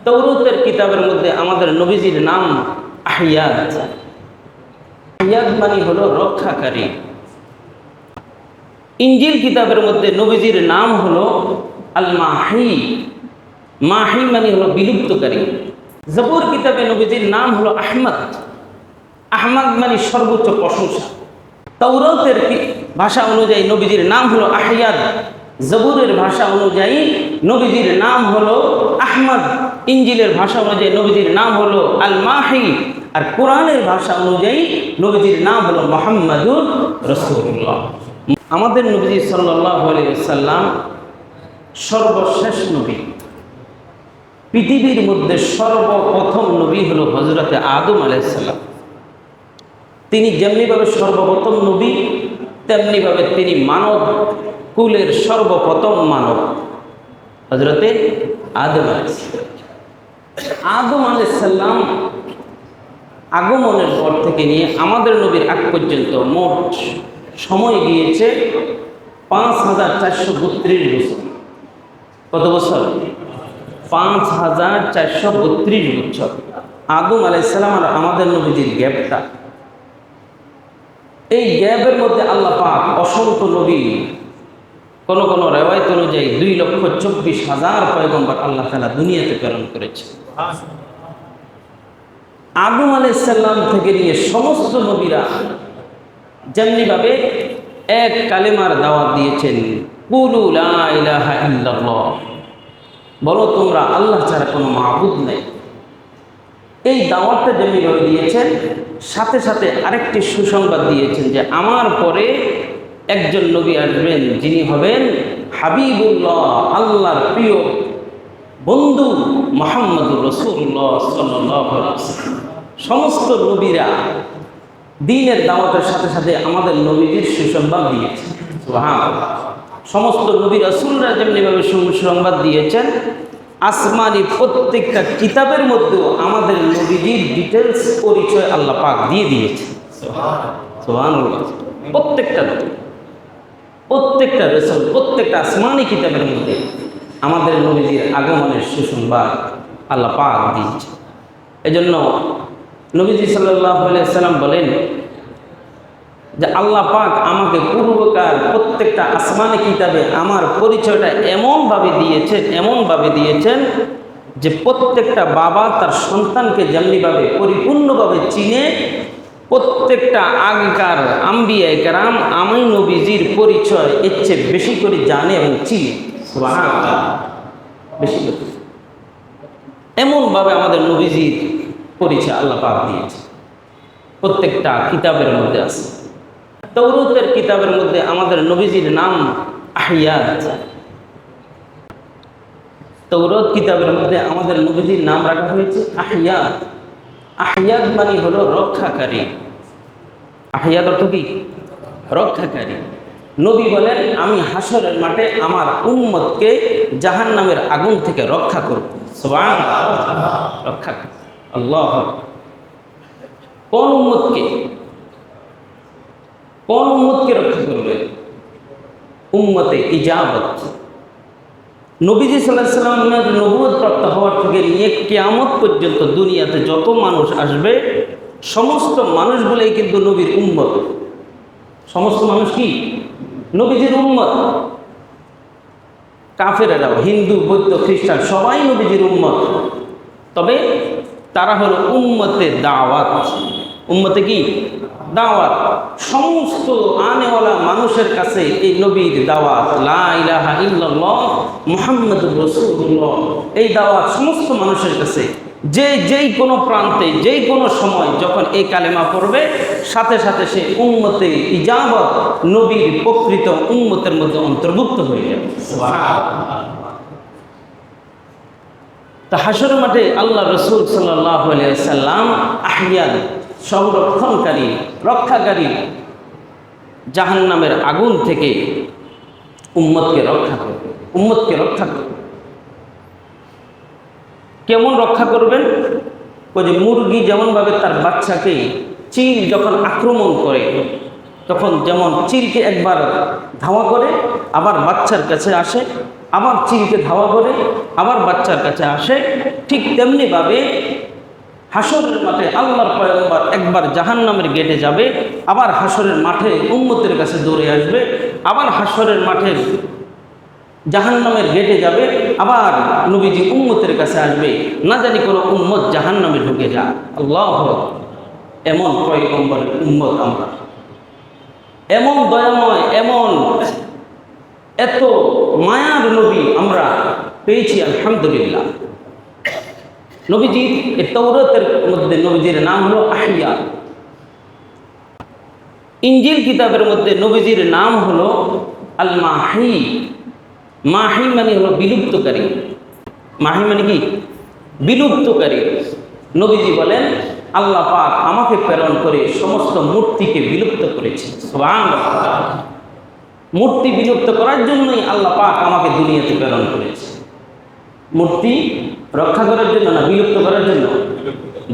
তাওরাতের কিতাবের মধ্যে আমাদের নবীজির নাম আহিয়াদ। আহিয়াদ মানে হলো রক্ষাকারী। ইনজিল কিতাবের মধ্যে নবীজির নাম হলো আল মাহি। মাহি মানে হলো বিলুপ্তকারী। জবুর কিতাবে নবীজির নাম হলো আহমদ। আহমদ মানে সর্বোচ্চ প্রশংসা। তাওরাতের ভাষা অনুযায়ী নবীজির নাম হলো আহিয়াদ। জবুরের ভাষা অনুযায়ী নবীজির নাম হলো আহমদ। ইনজিলের ভাষা অনুযায়ী নবীজির নাম হলো আল মাহি। আর কোরআনের ভাষা অনুযায়ী নবীজির নাম হলো মুহাম্মাদুর রাসূলুল্লাহ। আমাদের নবীজি সাল্লাল্লাহু আলাইহি ওয়াসাল্লাম সর্বশেষ নবী। পৃথিবীর মধ্যে সর্বপ্রথম নবী হলো হযরতে আদম আলাইহিস সালাম। তিনি যেমনিভাবে সর্বপ্রথম নবী, তেমনিভাবে তিনি মানব কুলের সর্বপ্রথম মানব হযরতে আদম আলাইহিস সালাম। আদম আলাইহিস সালাম আগমনের পর থেকে নিয়ে আমাদের নবীর আগ পর্যন্ত মোট সময় গিয়েছে ৫,৪৩২ বছর। কত বছর? ৫,৪৩২ বছর। আদম আলাইহিস সালাম আর আমাদের নবীজির গ্যাপটা, এই গ্যাপের মধ্যে আল্লাহ পাক অসংখ্য নবী, কোন কোন রেওয়ায়েত অনুযায়ী ২,২৪,০০০ পয়গম্বর আল্লাহ তাআলা দুনিয়াতে প্রেরণ করেছে। আদম আলাইহিস সালাম থেকে নিয়ে সমস্ত নবীরা যেমনিভাবে এক কালেমার দাওয়াত দিয়েছেন, কুলু লা ইলাহা ইল্লাল্লাহ, বলো তোমরা আল্লাহ ছাড়া কোনো মাবুদ নেই। এই দাওয়াতটা যেমনিভাবে দিয়েছেন, সাথে সাথে আরেকটি সুসংবাদ দিয়েছেন যে আমার পরে একজন নবী আসবেন, যিনি হবেন হাবিবুল্লাহ, আল্লাহর প্রিয় বন্ধু মুহাম্মদুর রাসূলুল্লাহ সাল্লাল্লাহু আলাইহি ওয়াসাল্লাম। সমস্ত নবীরা দ্বীনের দাওয়াতের সাথে সাথে আমাদের নবীজির সুসংবাদ দিয়েছেন। সুবহানাল্লাহ। সমস্ত নবী রাসূলরা যেমনিভাবে সুসংবাদ দিয়েছেন, আসমানি প্রত্যেকটা কিতাবের মধ্যেও আমাদের নবীজির ডিটেলস পরিচয় আল্লাহ পাক দিয়ে দিয়েছে। সুবহানাল্লাহ। প্রত্যেকটা রাসূল, প্রত্যেকটা আসমানি কিতাবের মধ্যে আমাদের নবীজির আগমনের সুসংবাদ আল্লাহ পাক দিয়েছে। এজন্য নবীজি সাল্লাল্লাহু আলাইহি ওয়াসাল্লাম বলেন যে আল্লাহ পাক আমাকে পূর্বকার প্রত্যেকটা আসমানি কিতাবে আমার পরিচয়টা এমনভাবে দিয়েছেন যে প্রত্যেকটা বাবা তার সন্তানকে যেমনিভাবে পরিপূর্ণভাবে চিনে, প্রত্যেকটা আগেকার আম্বিয়ায়ে কেরাম আমি নবীজির পরিচয় এর চেয়ে বেশি করে জানে এবং চিনে। সুবহানাল্লাহ। বেশি করে এমনভাবে আমাদের নবীজির পরিচয় আল্লাহ পাক দিয়েছে। প্রত্যেকটা কিতাবের মধ্যে আছে। তাওরাতের কিতাবের মধ্যে আমাদের নবীজির নাম আহিয়াদ। তাওরাত কিতাবের মধ্যে আমাদের নবীজির নাম রাখা হয়েছে আহিয়াদ। আহিয়াদ মানে হলো রক্ষাকারী। আহিয়াদ অর্থ কি? রক্ষাকারী। নবী বলেন আমি হাসরের মাঠে আমার উম্মতকে জাহান্নামের আগুন থেকে রক্ষা করব। সুবহানাল্লাহ। রক্ষাকারী আল্লাহ। কোন উম্মতকে রক্ষা করবে? উম্মতে ইজাবত। নবীজি সাল্লাল্লাহু আলাইহি ওয়াসাল্লামের নবুয়ত প্রাপ্ত হওয়ার থেকে নিয়ে কিয়ামত পর্যন্ত দুনিয়াতে যত মানুষ আসবে, সমস্ত মানুষগুলোই কিন্তু নবীর উম্মত। সমস্ত মানুষ কি? নবীজির উম্মত। কাফেরেরাও, হিন্দু, বৌদ্ধ, খ্রিস্টান সবাই নবীজির উম্মত। তবে তারা হলো উম্মতে দাওয়াত। উম্মতে কি? দাওয়াত। সমস্ত আনেওয়ালা মানুষের কাছে এই নবীর দাওয়াত, লা ইলাহা ইল্লাল্লাহ মুহাম্মাদুর রাসূলুল্লাহ, এই দাওয়াত সমস্ত মানুষের কাছে যেই কোনো প্রান্তে, যেই কোনো সময় যখন এই কালেমা পড়বে, সাথে সাথে সে উম্মতে ইজাবত, নবীর প্রকৃত উম্মতের মধ্যে অন্তর্ভুক্ত হয়ে যাবে। তা হাসরের মাঠে আল্লাহ রাসূল সাল্লাল্লাহু আলাইহি ওয়াসাল্লাম আহিয়াদ, সংরক্ষণকারী, রক্ষাকারী, জাহান্নামের আগুন থেকে উম্মতকে রক্ষা করবে। কেমন রক্ষা করবেন? ওই যে মুরগি যেমনভাবে তার বাচ্চাকে চিল যখন আক্রমণ করে, তখন যেমন চিলকে একবার ধাওয়া করে আবার বাচ্চার কাছে আসে, আবার চিলকে ধাওয়া করে আবার বাচ্চার কাছে আসে, ঠিক তেমনিভাবে হাসরের মাঠে আল্লাহর পয়গম্বর একবার জাহান্নামের গেটে যাবে, আবার হাসরের মাঠে উম্মতের কাছে দৌড়ে আসবে, আবার হাসরের মাঠে জাহান্নামের গেটে যাবে, আবার নবীজি উম্মতের কাছে আসবে, না জানি কোনো উম্মত জাহান্নামে ঢুকে যায়। আল্লাহ, এমন পয়গম্বরের উম্মত আমরা, এমন দয়াময়, এমন এত মায়ার নবী আমরা পেয়েছি, আলহামদুলিল্লাহ। নবীজি এই তাওরাতের মধ্যে নবীজির নাম হলো আহিয়া। ইনজিল কিতাবের মধ্যে নবীজির নাম হলো আল মাহি। মাহি মানে হলো বিলুপ্তকারী। মাহি মানে কি? বিলুপ্তকারী। নবীজি বলেন, আল্লাহ পাক আমাকে প্রেরণ করে সমস্ত মূর্তিকে বিলুপ্ত করেছে। সুবহানাল্লাহ। মূর্তি বিলুপ্ত করার জন্যই আল্লাহ পাক আমাকে দুনিয়াতে প্রেরণ করেছে। মূর্তি রক্ষা করার জন্য না, বিলুপ্ত করার জন্য,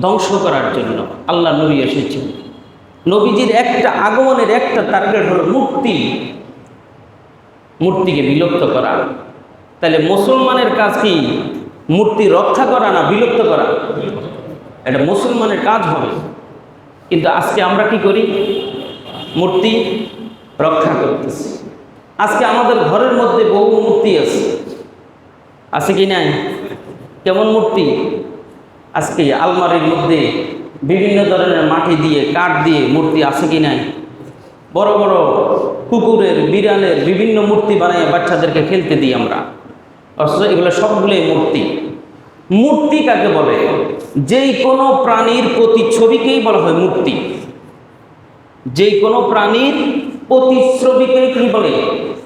ধ্বংস করার জন্য আল্লাহ নবী এসেছেন। নবীজির একটা আগমনের একটা টার্গেট হলো মূর্তিকে বিলুপ্ত করা। তাহলে মুসলমানের কাজ কি? মূর্তি রক্ষা করা না বিলুপ্ত করা? এটা মুসলমানের কাজ হবে। কিন্তু আজকে আমরা কি করি? মূর্তি রক্ষা করতেছি। আজকে আমাদের ঘরের মধ্যে বহু মূর্তি আছে কি নাই? কেমন মূর্তি? আজকে আলমারির মধ্যে বিভিন্ন ধরনের মাটি দিয়ে, কাঠ দিয়ে মূর্তি আছে কি নাই? বড় বড় কুকুরের, বিড়ালের বিভিন্ন মূর্তি বানায় বাচ্চাদেরকে খেলতে দিই আমরা। অথচ এগুলো সবগুলোই মূর্তি। মূর্তি কাকে বলে? যেই কোনো প্রাণীর প্রতিচ্ছবিকেই বলা হয় মূর্তি। যেই কোনো প্রাণীর প্রতিচ্ছবিকে কি বলে?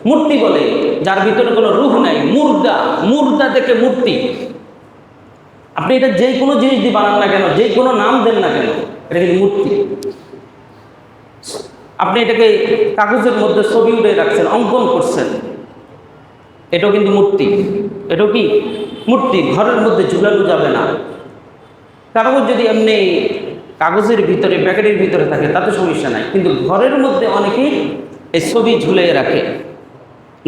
মূর্তি বলে। যার ভিতরে কোনো রূহ নাই, মুর্দা দেখে মূর্তি। আপনি এটা যে কোনো জিনিস দিয়ে বানান না কেন, যে কোনো নাম দেন না কেন, এটা কিন্তু মূর্তি। আপনি এটাকে কাগজের মধ্যে ছবি উঠে রাখছেন, অঙ্কন করছেন, এটাও কিন্তু মূর্তি। এটাও কি মূর্তি? ঘরের মধ্যে ঝুলানো যাবে না। কাগজ যদি এমনি কাগজের ভিতরে, প্যাকেটের ভিতরে থাকে তাতে সমস্যা নাই, কিন্তু ঘরের মধ্যে অনেকেই এই ছবি ঝুলিয়ে রাখে।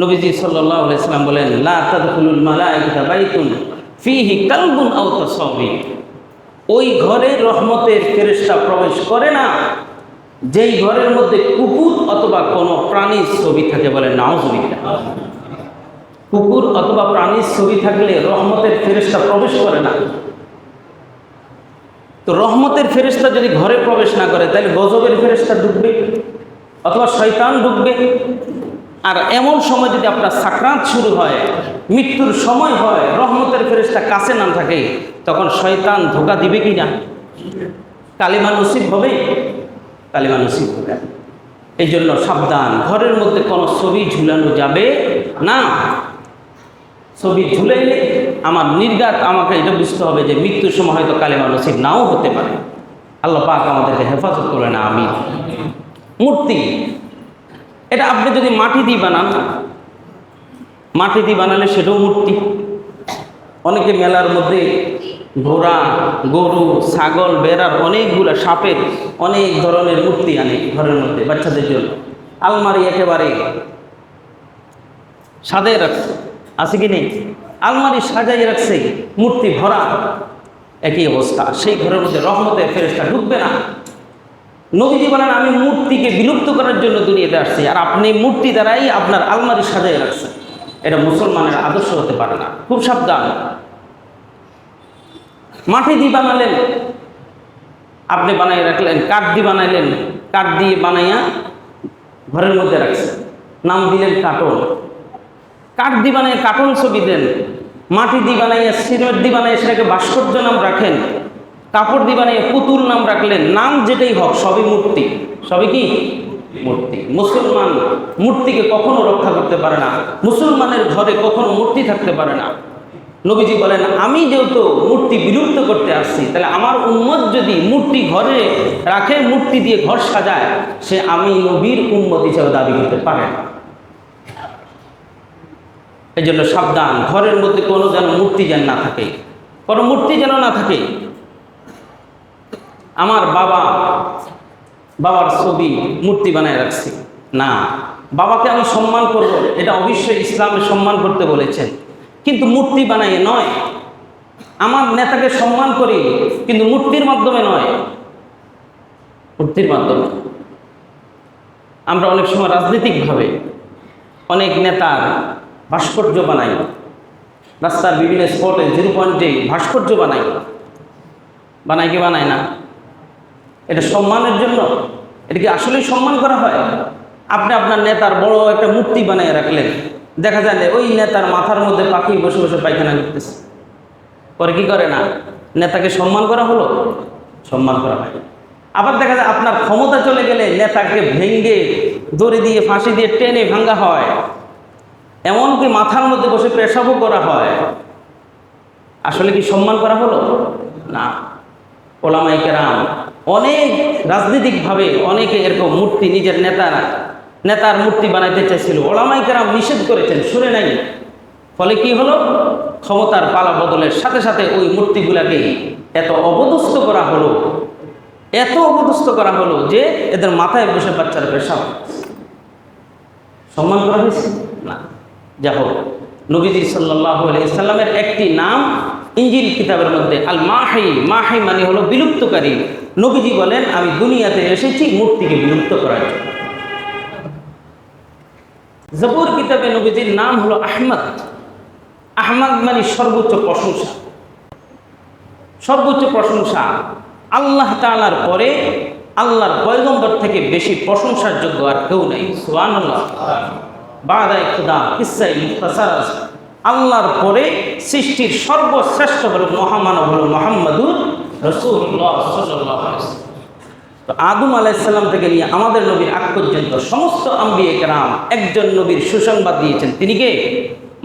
নবীজি সাল্লাল্লাহু আলাইহি সাল্লাম বলেন, লা তাদখুলুল মালাইকাতা বাইতুন ফিহি কালবুন আও তাসাবির। ওই ঘরে রহমতের ফেরেশতা প্রবেশ করে না যেই ঘরের মধ্যে কুকুর অথবা কোনো প্রাণীর ছবি থাকে। বলেন নাউজুবিল্লাহ। কুকুর অথবা প্রাণীর ছবি থাকলে রহমতের ফেরেশতা প্রবেশ করে না। তো রহমতের ফেরেশতা যদি ঘরে প্রবেশ না করে, তাহলে গজবের ফেরেশতা ঢুকবে অথবা শয়তান ঢুকবে। আর এমন সময় যদি আপনার সাকরাত শুরু হয়, মৃত্যুর সময় হয়, রহমতের ফেরেশতা কাছে না থাকে, তখন শয়তান ধোঁকা দিবে কি না? কালিমা নসিব হবে? কালিমা নসিব হবে। এই জন্য সাবধান, ঘরের মধ্যে কোনো ছবি ঝুলানো যাবে না। ছবি ঝুলাইলে আমার নির্ঘাত আমাকে এটা বুঝতে হবে যে মৃত্যুর সময় হয়তো কালিমা নসিব নাও হতে পারে। আল্লাহ পাক আমাদেরকে হেফাজত করে না। আমিন। মূর্তি এটা আপনি যদি মাটি দিয়ে বানান, মাটি দিয়ে বানালে সেটাও মূর্তি। অনেকে মেলার মধ্যে ঘোড়া, গরু, ছাগল, বেড়ার, অনেকগুলো সাপের অনেক ধরনের মূর্তি আনে ঘরের মধ্যে বাচ্চাদের জন্য। আলমারি একেবারে সাজায় রাখছে, আছে কি নেই? আলমারি সাজাই রাখছে, মূর্তি ভরা। একই অবস্থা, সেই ঘরের মধ্যে রহমতের ফেরেশতা ঢুকবে না। নবীজি বলেন, আমি মূর্তিকে বিলুপ্ত করার জন্য দুনিয়াতে আসছি, আর আপনি মূর্তি দ্বারাই আপনার আলমারি সাজাই রাখছেন। এটা মুসলমানের আদর্শ হতে পারে না। খুব সাবধান। মাটি দিয়ে বানালেন, আপনি বানাই রাখলেন, কাঠ দিয়ে বানাইলেন, কাঠ দিয়ে বানাইয়া ঘরের মধ্যে রাখছেন, নাম দিলেন কার্টুন। কাঠ দিয়ে বানাইয়া কার্টুন ছবি দেন, মাটি দিয়ে বানাইয়া, সিমেন্ট দিয়ে বানাইয়া সেটাকে ভাস্কর্য নাম রাখেন, কাপড় দিয়ে বানাইয়া পুতুল নাম রাখলেন। নাম যেটাই হোক সবই মূর্তি। সবই কি মূর্তি। মুসলমান মূর্তিকে কখনো রক্ষা করতে পারে না। মুসলমানের ঘরে কখনো মূর্তি থাকতে পারে না। নবীজি বলেন, আমি যেহেতু মূর্তি বিলুপ্ত করতে আসছি, তাহলে আমার উম্মত যদি মূর্তি ঘরে রাখে, মূর্তি দিয়ে ঘর সাজায়, সে আমি নবীর উম্মত হিসেবে দাবি করতে পারে না। এই জন্য সাবধান, ঘরের মধ্যে কোনো যেন মূর্তি যেন না থাকে, কোনো মূর্তি যেন না থাকে। আমার বাবার ছবি মূর্তি বানায় রাখছি না, বাবাকে আমি সম্মান করব, এটা অবশ্যই ইসলামে সম্মান করতে বলেছেন, কিন্তু মূর্তি বানাইয়ে নয়। আমার নেতাকে সম্মান করি, কিন্তু মূর্তির মাধ্যমে নয়, মূর্তির মাধ্যমে। আমরা অনেক সময় রাজনৈতিকভাবে অনেক নেতার ভাস্কর্য বানাই, রাস্তার বিভিন্ন স্পটে 0 পয়েন্টে ভাস্কর্য বানাই, বানাই কি বানায় না? এটা সম্মানের জন্য? এটা কি আসলেই সম্মান করা হয়? আপনি আপনার নেতার বড় একটা মূর্তি বানিয়ে রাখলেন, দেখা যায় ওই নেতার মাথার মধ্যে পাখি বসে বসে পায়খানা করতেছে, পরে কি করে না? নেতাকে সম্মান করা হলো? সম্মান করা হয়। আবার দেখা যায় আপনার ক্ষমতা চলে গেলে নেতাকে ভেঙ্গে দড়ি দিয়ে ফাঁসি দিয়ে টেনে ভাঙ্গা হয়, এমনকি মাথার মধ্যে বসে পেশাবও করা হয়। আসলে কি সম্মান করা হলো? না। ওলামায়ে কেরাম অনেক রাজনৈতিকভাবে অনেকে এরকম মূর্তি নিজের নেতার মূর্তি বানাইতে চাইছিল, ওলামায়ে কেরাম নিষেধ করেছেন, শুনে নাই। ফলে কি হলো? ক্ষমতার পালা বদলের সাথে সাথে ওই মূর্তিগুলাকে এত অপদস্থ করা হলো, এত অপদস্থ করা হলো যে এদের মাথায় বসে বাচ্চারা পেশাব। সম্মান করা হয়েছে না। যা হোক, নবীজি সাল্লাল্লাহু আলাইহি সাল্লামের একটি নাম ইনজিল কিতাবের মধ্যে আল মাহি, মাহি মানে হলো বিলুপ্তকারী। নবীজি বলেন, আমি দুনিয়াতে এসেছি মূর্তিকে বিলুপ্ত করার জন্য। জবুর কিতাবে নবীজির নাম হলো আহমদ। আহমদ মানে সর্বোচ্চ প্রশংসা, সর্বোচ্চ প্রশংসা। আল্লাহ তাআলার পরে আল্লাহর পয়গম্বর থেকে বেশি প্রশংসার যোগ্য আর কেউ নেই। সুবহানাল্লাহ। বাদায়ে খুদা কিসসায়ে মুখতাসার, আল্লাহর পরে সৃষ্টির সর্বশ্রেষ্ঠ হলো মহামানব হলো মুহাম্মাদুর রাসূলুল্লাহ সাল্লাল্লাহু আলাইহি ওয়াসাল্লাম। তো আদম আলাইহিস সালাম থেকে নিয়ে আমাদের নবীর আগ পর্যন্ত সমস্ত আম্বিয়া কেরাম একজন নবীর সুসংবাদ দিয়েছেন, তিনি কে?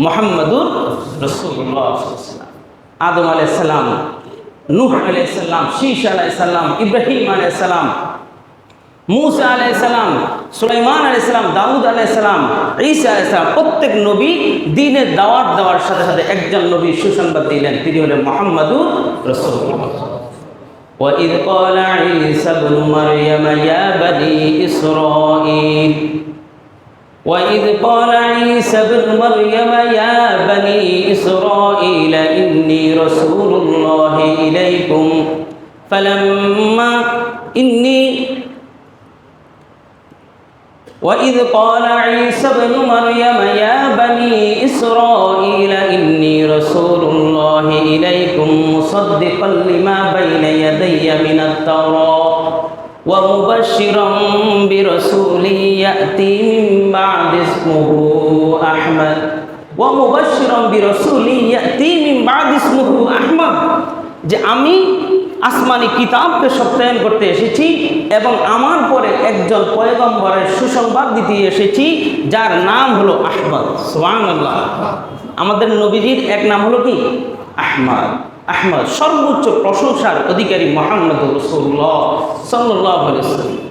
মুহাম্মাদুর রাসূলুল্লাহ সাল্লাল্লাহু আলাইহি ওয়াসাল্লাম। আদম আলাইহিস সালাম, নূহ আলাইহিস সালাম, শীশ আলাইহিস সালাম, ইব্রাহিম আলাইহিস সালাম, মুসা আলাইহিস সালাম, সুলাইমান আলাইহিস সালাম, দাউদ আলাইহিস সালাম, ঈসা আলাইহিস সালাম, প্রত্যেক নবী দ্বীনের দাওয়াত দেওয়ার সাথে সাথে একজন নবী সুসংবাদ দিলেন, তিনি হলেন মুহাম্মাদুর রাসূলুল্লাহ। وَإِذْ قَالَ عِيسَى ابْنُ مَرْيَمَ يَا بَنِي إِسْرَائِيلَ وَإِذْ قَالَ عِيسَى ابْنُ مَرْيَمَ يَا بَنِي إِسْرَائِيلَ إِنِّي رَسُولُ اللَّهِ إِلَيْكُمْ فَلَمَّا إِنِّي وَإِذْ قَالَ عِيسَى ابْنُ مَرْيَمَ يَا بَنِي إِسْرَائِيلَ إِنِّي رَسُولُ اللَّهِ إِلَيْكُمْ مُصَدِّقًا لِمَا بَيْنَ يَدَيَّ مِنَ التَّوْرَاةِ وَمُبَشِّرًا بِرَسُولٍ يَأْتِي مِن بَعْدِي اسْمُهُ أَحْمَدُ وَمُبَشِّرًا بِرَسُولٍ يَأْتِي مِن بَعْدِي اسْمُهُ أَحْمَدُ, যে আমি আসমানি কিতাবকে সত্যায়ন করতে এসেছি এবং আমার পরে একজন পয়গম্বরের সুসংবাদ দিতে এসেছি যার নাম হলো আহমদ। সুবহানাল্লাহ। আমাদের নবীজির এক নাম হলো কি? আহমদ। আহমদ সর্বোচ্চ প্রশংসার অধিকারী মুহাম্মদুর রাসূলুল্লাহ সাল্লাল্লাহু আলাইহি ওয়াসাল্লাম।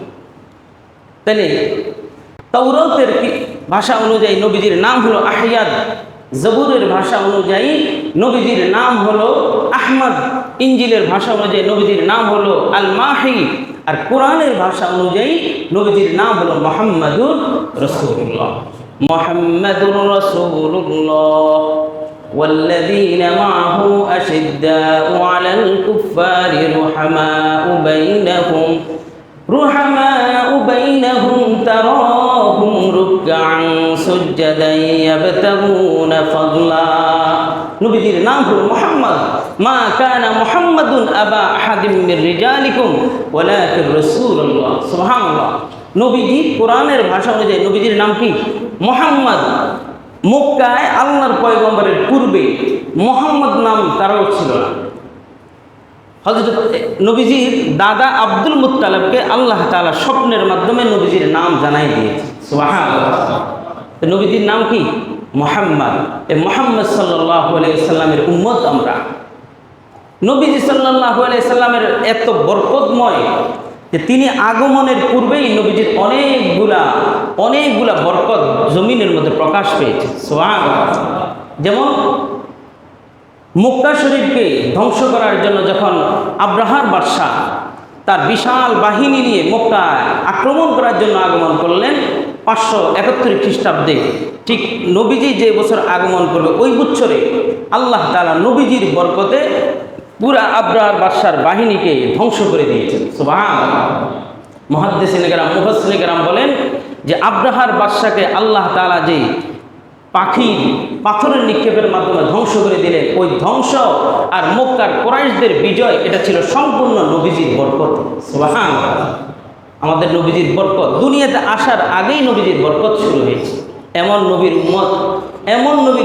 তাহলে তাওরাতের ভাষা অনুযায়ী নবীজির নাম হলো আহয়াদ, জবুরের ভাষা অনুযায়ী নবীজির নাম হলো আহমদ, ইনজিলের ভাষা অনুযায়ী নবীজির নাম হলো আল মাহি, আর কোরআনের ভাষা অনুযায়ী নবীজির নাম হলো মুহাম্মাদুর রাসূলুল্লাহ। মুহাম্মাদুর রাসূলুল্লাহ والذين معه أشداء على الكفار رحماء بينهم تراهم ركعا سجدا يبتغون فضلا। নবীজির নাম হলো মুহাম্মদ। মা কানা মুহাম্মাদুন আবা আহাদিম মির রিজালিকুম ওয়ালাকিন রাসূলুল্লাহ। সুবহানাল্লাহ। নবীজি কোরআনের ভাষা অনুযায়ী নবীজির নাম কি? মুহাম্মদ। মক্কায় আল্লাহর পয়গম্বরের পূর্বে মুহাম্মদ নাম কারো ছিল না। হযরত নবীজির দাদা আব্দুল মুত্তালিবকে আল্লাহ তাআলা স্বপ্নের মাধ্যমে নবীজির নাম জানাই দিয়েছে। সুবহানাল্লাহ। তো নবীজির নাম কি? মুহাম্মদ। এই মুহাম্মদ সাল্লাল্লাহু আলাইহি সাল্লামের উম্মত আমরা। নবীজি সাল্লাল্লাহু আলাইহি সাল্লামের এত বরকতময় যে তিনি আগমনের পূর্বেই নবীজির অনেকগুলা বরকত জমিনের মধ্যে প্রকাশ পেয়েছে। সুবহানাল্লাহ। যেমন মক্কা শরীফকে ধ্বংস করার জন্য যখন আব্রাহার বাদশাহ তার বিশাল বাহিনী নিয়ে মক্কা আক্রমণ করার জন্য আগমন করলেন 571 খ্রিস্টাব্দে। ঠিক নবীজি যে বছর আগমন করবে ওই বছরে আল্লাহ তাআলা নবীজির বরকতে পুরা আব্রাহার বাদশার বাহিনীকে ধ্বংস করে দিয়েছেন। সুবহানাল্লাহ। মুহাদ্দিসিনে কেরাম মুফাসসিরিনে কেরাম বলেন যে আব্রাহার বাদশাকে আল্লাহ তাআলা যে পাথরের নিক্ষেপের মাধ্যমে ধ্বংস করে দিলেন, ওই ধ্বংস আর মক্কার কুরাইশদের বিজয় এটা ছিল সম্পূর্ণ নবীজির বরকত। সুবহানাল্লাহ। আমাদের নবীজির বরকত দুনিয়াতে আসার আগেই নবীজির বরকত শুরু হয়েছে। এমন নবীর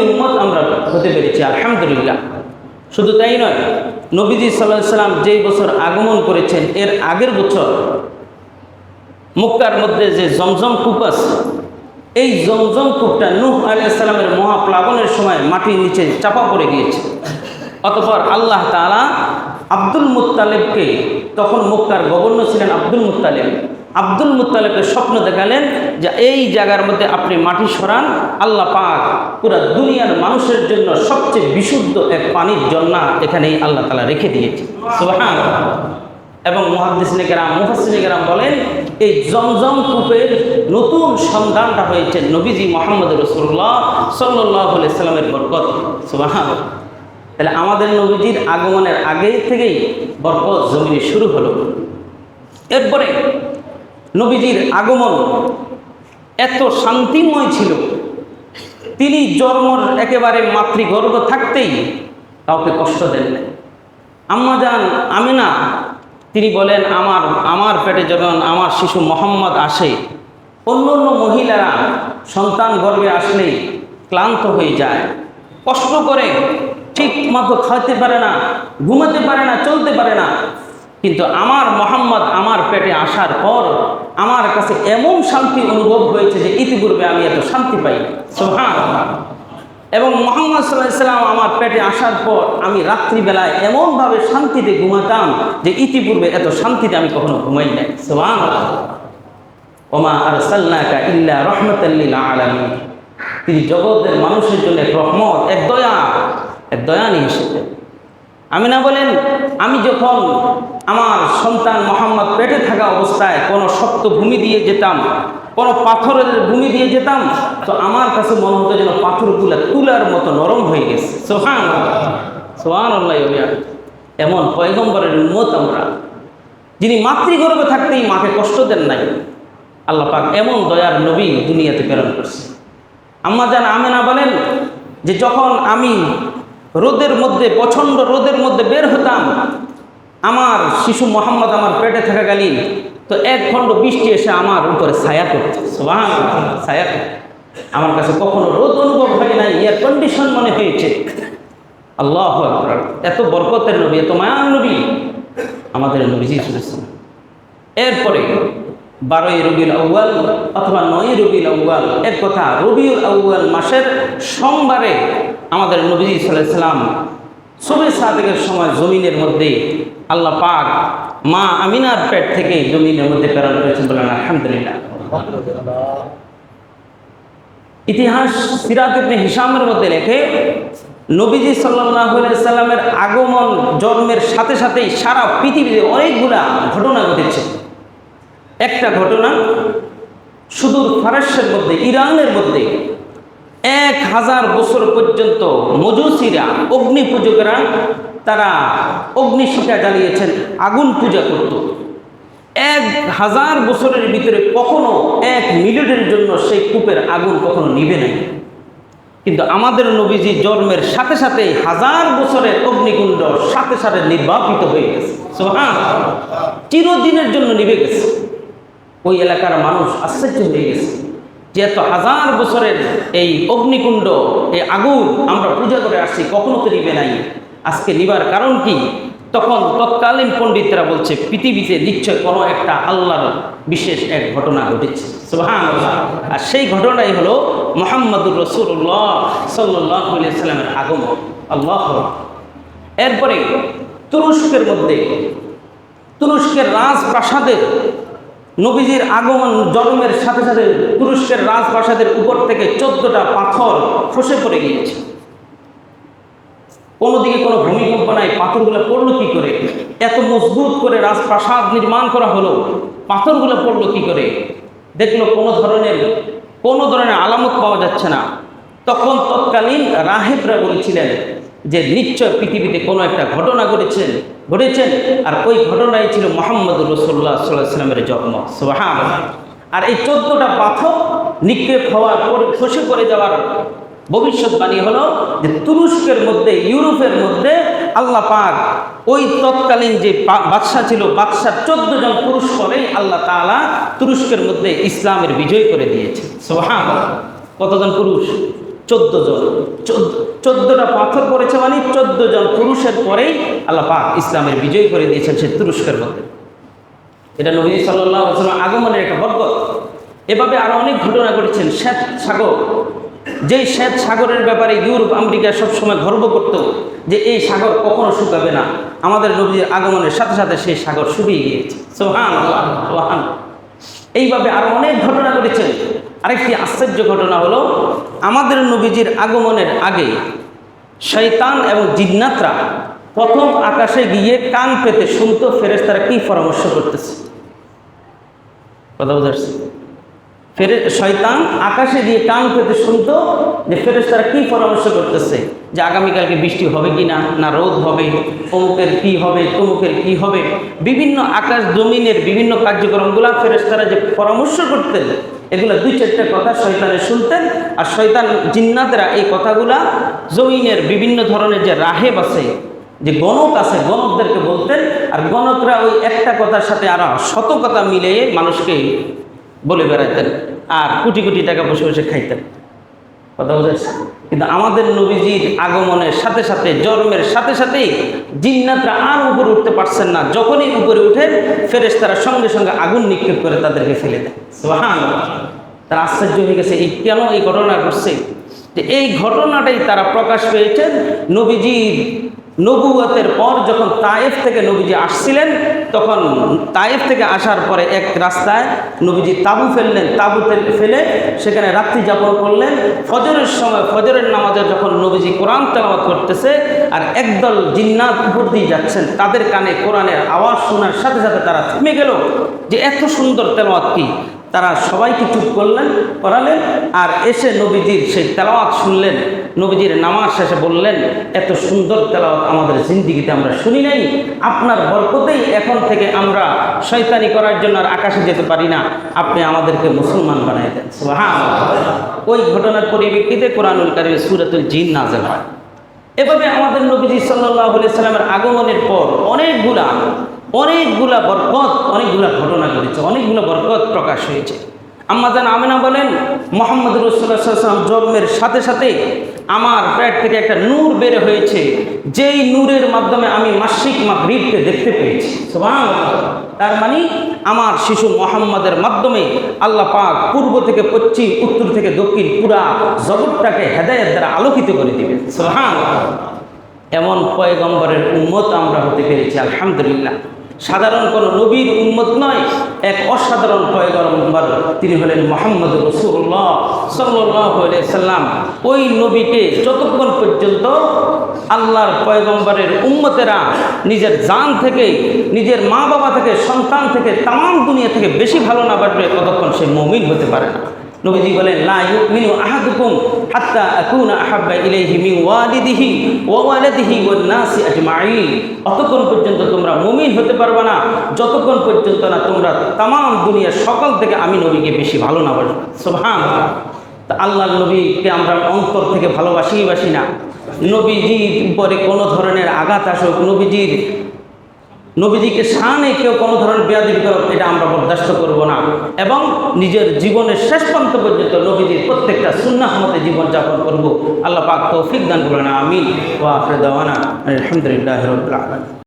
উম্মত আমরা হতে পেরেছি, আলহামদুলিল্লাহ। শুধু তাই নয়, নবীজি সাল্লাল্লাহু আলাইহি সাল্লাম যেই বছর আগমন করেছেন এর আগের বছর মক্কার মধ্যে যে জমজম কূপ আছে, এই জমজম কূপটা নূহ আলাইহিস সালামের মহাপ্লাবনের সময় মাটির নিচে চাপা পড়ে গিয়েছে। অতঃপর আল্লাহ তাআলা আব্দুল মুত্তালিবকে, তখন মক্কার গভর্নর ছিলেন আব্দুল মুত্তালিবকে স্বপ্ন দেখালেন যে এই জায়গার মধ্যে আপনি মাটি সরান, আল্লাহ পাক পুরা দুনিয়ার মানুষের জন্য সবচেয়ে বিশুদ্ধ এক পানির ঝর্ণা এখানেই আল্লাহ তাআলা রেখে দিয়েছে। সুবহানাল্লাহ। এবং মুহাদ্দিসিনে কেরাম বলেন এই জমজম কূপের নতুন সন্ধানটা হয়েছে নবীজি মুহাম্মদ রাসূলুল্লাহ সাল্লাল্লাহু আলাইহি সাল্লামের বরকত। সুবহানাল্লাহ। তাহলে আমাদের নবীজির আগমনের আগে থেকেই বরকত জমিনে শুরু হলো। এরপরে নবীজির আগমন এত শান্তিময় ছিল, তিনি জন্মর একেবারে মাতৃগর্ভ থাকতেই কাউকে কষ্ট দেন না। আম্মা জান আমিনা তিনি বলেন আমার পেটে যখন আমার শিশু মোহাম্মদ আসে, অন্য মহিলারা সন্তান গর্ভে আসলেই ক্লান্ত হয়ে যায়, কষ্ট করে, ঠিক মতো খাইতে পারে না, ঘুমাতে পারে না, চলতে পারে না। কিন্তু আমার মোহাম্মদ আমার পেটে আসার পর আমার কাছে এমন শান্তি অনুভব হয়েছে যে ইতিপূর্বে আমি এত শান্তি পাই। সুবহানাল্লাহ। এবং মুহাম্মদ সাল্লাল্লাহু আলাইহি সাল্লাম আমার পেটে আসার পর আমি রাত্রিবেলায় এমনভাবে শান্তিতে ঘুমাতাম যে ইতিপূর্বে এত শান্তিতে আমি কখনো ঘুমাই নাই। সুবহানাল্লাহ। ওমা আরসালনাকা ইল্লা রাহমাতাল লিল আলামিন, তিনি জগতের মানুষের জন্য এক রহমত, এক দয়া নিয়ে এসেছেন। আমিনা বলেন আমি যখন আমার সন্তান মোহাম্মদ পেটে থাকা অবস্থায় কোনো শক্ত ভূমি দিয়ে যেতাম, কোনো পাথরের ভূমি দিয়ে যেতাম, তো আমার কাছে মনে হতো যেন পাথরগুলো তুলার মতো নরম হয়ে গেছে। সুবহানাল্লাহ। সুবহানাল্লাহ। এমন পয়গম্বরের উম্মত আমরা, যিনি মাতৃগর্ভে থাকতেই মাকে কষ্ট দেন নাই। আল্লাহ পাক এমন দয়ার নবী দুনিয়াতে প্রেরণ করছে। আম্মা জান আমিনা বলেন যে যখন আমি প্রচণ্ড রোদের মধ্যে বের হতাম, আমার শিশু মোহাম্মদ আমার পেটে থাকাকালীন তো 1 খণ্ড বৃষ্টি এসে আমার উপরে ছায়া করত। সুবহানাল্লাহ। ছায়া করত। আমার কাছে কখনো রোদ অনুভব হয় নাই, এয়ার কন্ডিশন মনে হয়েছে। আল্লাহু আকবার। এত বরকতের নবী, এত মায়ার নবী আমাদের নবীজি শুনেছেন। এরপরে 12ই রবিউল আউয়াল অথবা 9ই রবিউল আউয়াল, এক কথা রবিউল আউয়াল মাসের সোমবারে আমাদের নবীজি সাল্লাল্লাহু আলাইহি সাল্লাম সুবহে সাদেকের সময় জমিনের মধ্যে আল্লাহ পাক মা আমিনার পেট থেকে জমিনের মধ্যে প্রেরণ করেছেন। বলেন আলহামদুলিল্লাহ। ইতিহাস সিরাত ইবনে হিশামের মধ্যে লেখে নবীজি সাল্লাল্লাহু আলাইহি সাল্লামের আগমন জন্মের সাথে সাথেই সারা পৃথিবীতে অনেকগুলা ঘটনা ঘটেছে। একটা ঘটনা সুদূর ফারস্যের মধ্যে, ইরানের মধ্যে 1000 বছর পর্যন্ত মজুসিরা, অগ্নি পূজকেরা, তারা অগ্নিশিখা জ্বালিয়েছেন, আগুন পূজা করত। 1000 বছরের ভিতরে কখনো 1 মিনিটের জন্য সেই কূপের আগুন কখনো নিভে নাই। কিন্তু আমাদের নবীজি জন্মের সাথে সাথে 1000 বছরের অগ্নিকুণ্ড সাথে সাথে নির্বাপিত হয়ে গেছে। সুবহানাল্লাহ। চিরদিনের জন্য নিভে গেছে। ওই এলাকার মানুষ আশ্চর্য হয়ে গেছে যে এত 1000 বছরের এই অগ্নিকুণ্ড, এই আগুন আমরা পূজা করে আসছি, কখনো তো নিবে নাই, আজকে নিবার কারণ কি? তখন তৎকালীন পণ্ডিতরা বলছে পৃথিবীতে নিশ্চয় কোনো একটা আল্লাহর বিশেষ এক ঘটনা ঘটেছে। সুবহানাল্লাহ। আর সেই ঘটনাই হলো মুহাম্মদুর রাসূলুল্লাহ সাল্লাল্লাহু আলাইহি সাল্লামের আগমন। আল্লাহু আকবার। এরপরে তুরস্কের রাজপ্রাসাদের নবীজির আগমন জন্মের সাথে সাথে তুরস্কের রাজপ্রাসাদের উপর থেকে 14টা পাথর খসে পড়ে গিয়েছে। কোনো দিকে কোনো ভূমিকম্প নাই, পাথরগুলো পড়লো কি করে? এত মজবুত করে রাজপ্রাসাদ নির্মাণ করা হলো, পাথরগুলো পড়লো কি করে? দেখলো কোনো ধরনের আলামত পাওয়া যাচ্ছে না। তখন তৎকালীন রাহেবরা বলেছিলেন যে নিশ্চয় পৃথিবীতে কোনো একটা ঘটনা ঘটেছেন, আর ওই ঘটনাই ছিল মুহাম্মদ রাসূলুল্লাহ সাল্লাল্লাহু আলাইহি ওয়াসাল্লামের জন্ম। সুবহানাল্লাহ। আর এই 14টা পাথর নিক্ষেপ হওয়ার পরে খসে পড়ে যাওয়ার ভবিষ্যৎবাণী হলো যে তুরস্কের মধ্যে, ইউরোপের মধ্যে আল্লাহ পাক ওই তৎকালীন যে বাদশাহ ছিল, বাদশার 14 জন পুরুষ পরেই আল্লাহ তাআলা তুরস্কের মধ্যে ইসলামের বিজয় করে দিয়েছে। সুবহানাল্লাহ। কতজন পুরুষ? 14 জন। 14টা পাথর পড়েছে মানে 14 জন পুরুষের পরেই আল্লাহ পাক ইসলামের বিজয় করে দিয়েছেন সে তুরস্কের মধ্যে। এটা নবী সাল্লাল্লাহু আলাইহি ওয়াসাল্লাম আগমনের একটা বরকত। এভাবে আরো অনেক ঘটনা ঘটেছেন। শ্বেত সাগর, যেই শ্বেত সাগরের ব্যাপারে ইউরোপ আমেরিকা সবসময় গর্ব করত যে এই সাগর কখনো শুকাবে না, আমাদের নবীর আগমনের সাথে সাথে সেই সাগর শুকিয়ে গিয়েছে। সুবহানাল্লাহ, সুবহানাল্লাহ। এইভাবে আরো অনেক ঘটনা ঘটেছে। আরেকটি আশ্চর্য ঘটনা হলো, আমাদের নবীজির আগমনের আগে শয়তান এবং জিন্নাতরা প্রথম আকাশে গিয়ে কান পেতে শুনতো ফেরেশতারা কি পরামর্শ করতেছে। কথা বুঝাচ্ছি? শয়তান আকাশে গিয়ে কান পেতে শুনতো যে ফেরেশতারা কি পরামর্শ করতেছে, যে আগামীকালকে বৃষ্টি হবে কি না রোদ হবে, অমুকের কি হবে, তমুকের কি হবে। বিভিন্ন আকাশ জমিনের বিভিন্ন কার্যক্রমগুলা ফেরেশতারা যে পরামর্শ করতেন, এগুলো 2-4টা কথা শয়তানে শুনতেন। আর শয়তান জিন্নাতরা এই কথাগুলা জমিনের বিভিন্ন ধরনের যে রাহেব আছে, যে গণক আছে, গণকদেরকে বলতেন। আর গণকরা ওই একটা কথার সাথে আরো 100 কথা মিলিয়ে মানুষকে বলে বেড়াইতেন আর কোটি কোটি টাকা বসে বসে খাইতেন। কথা বুঝেছে? কিন্তু আমাদের নবীজির আগমনের সাথে সাথে, জন্মের সাথে সাথেই জিন্নাতরা আর উপরে উঠতে পারছেন না। যখনই উপরে উঠেন ফেরেশতারা সঙ্গে সঙ্গে আগুন নিক্ষেপ করে তাদেরকে ফেলে দেয়। সুবহানাল্লাহ। তারা আশ্চর্য হয়ে গেছে কেন এই ঘটনা ঘটছে। যে এই ঘটনাটাই তারা প্রকাশ পেয়েছেন নবীজির নবুয়তের পর। যখন তায়েফ থেকে নবীজি আসছিলেন, তখন তায়েফ থেকে আসার পরে এক রাস্তায় নবীজি তাঁবু ফেললেন। তাঁবু ফেলে সেখানে রাত্রি যাপন করলেন। ফজরের সময়, ফজরের নামাজে যখন নবীজি কোরআন তেলাওয়াত করতেছে আর একদল জিন্নাত উপর দিয়ে যাচ্ছেন, তাদের কানে কোরআনের আওয়াজ শোনার সাথে সাথে তারা থেমে গেল যে এত সুন্দর তেলাওয়াত কি। তারা সবাইকে চুপ করালেন আর এসে নবীজির সেই তেলাওয়াত শুনলেন। নবীজির নামাজ শেষে বললেন, এত সুন্দর তেলাওয়াত আমাদের জিন্দেগিতে আমরা শুনি নাই। আপনার বরকতেই এখন থেকে আমরা শয়তানি করার জন্য আর আকাশে যেতে পারি না। আপনি আমাদেরকে মুসলমান বানাই দেন। সুবহানাল্লাহ। ওই ঘটনার পরিপ্রেক্ষিতে কোরআনুল কারীমে সূরাতুল জিন নাযিল হয়। এভাবে আমাদের নবীজি সাল্লাল্লাহু আলাইহি সাল্লামের আগমনের পর অনেকগুলা বরকত, অনেকগুলা ঘটনা ঘটেছে, অনেকগুলো বরকত প্রকাশ হয়েছে। আম্মা জান আমিনা বলেন, মুহাম্মদ রাসূলুল্লাহ সাল্লাল্লাহু আলাইহি ওয়াসাল্লাম জন্মের সাথে সাথে আমার পেট থেকে একটা নূর বের হয়েছে, যেই নূরের মাধ্যমে আমি মাশরিক মাগরিবকে দেখতে পেয়েছি। সুবহানাল্লাহ। তার মানে আমার শিশু মুহাম্মদের মাধ্যমে আল্লাহ পাক পূর্ব থেকে পশ্চিম, উত্তর থেকে দক্ষিণ পুরা জগৎটাকে হেদায়েত দ্বারা আলোকিত করে দিবেন। সুবহানাল্লাহ। এমন পয়গম্বরের উম্মত আমরা হতে পেরেছি, আলহামদুলিল্লাহ। সাধারণ কোনো নবীর উম্মত নয়, এক অসাধারণ পয়গম্বর, তিনি হলেন মুহাম্মদ রাসূলুল্লাহ সাল্লাল্লাহু আলাইহি সাল্লাম। ওই নবীকে যতক্ষণ পর্যন্ত আল্লাহর পয়গম্বরের উম্মতেরা নিজের জান থেকে, নিজের মা বাবা থেকে, সন্তান থেকে, তাম দুনিয়া থেকে বেশি ভালো না বাসবে, ততক্ষণ সে মুমিন হতে পারে না। নবীজি বলেন, লা ইউমিনু আহাদুকুম হাত্তা আকুনা আহাব্বা ইলাইহি মিন ওয়ালিদিহি ওয়া ওয়ালাদিহি ওয়ান নাসি আজমাইন। অতক্ষণ পর্যন্ত তোমরা মুমিন হতে পারবে না যতক্ষণ পর্যন্ত না তোমরা তাম দুনিয়ার সকল থেকে আমি নবীকে বেশি ভালো না বাসবে। সুবহানাল্লাহ। তা আল্লাহর নবীকে আমরা অন্তর থেকে ভালোবাসি না। নবীজির উপরে কোনো ধরনের আঘাত আসুক, নবীজিকে শানে কেউ কোনো ধরনের বেয়াদবি করুক, এটা আমরা বরদাস্ত করব না। এবং নিজের জীবনের শেষ প্রান্ত পর্যন্ত নবীজির প্রত্যেকটা সুন্নাহ মতে জীবনযাপন করব। আল্লাহ পাক তৌফিক দান করুন। আমিন। ওয়া আখিরু দাওয়ানা আলহামদুলিল্লাহি রাব্বিল আলামিন।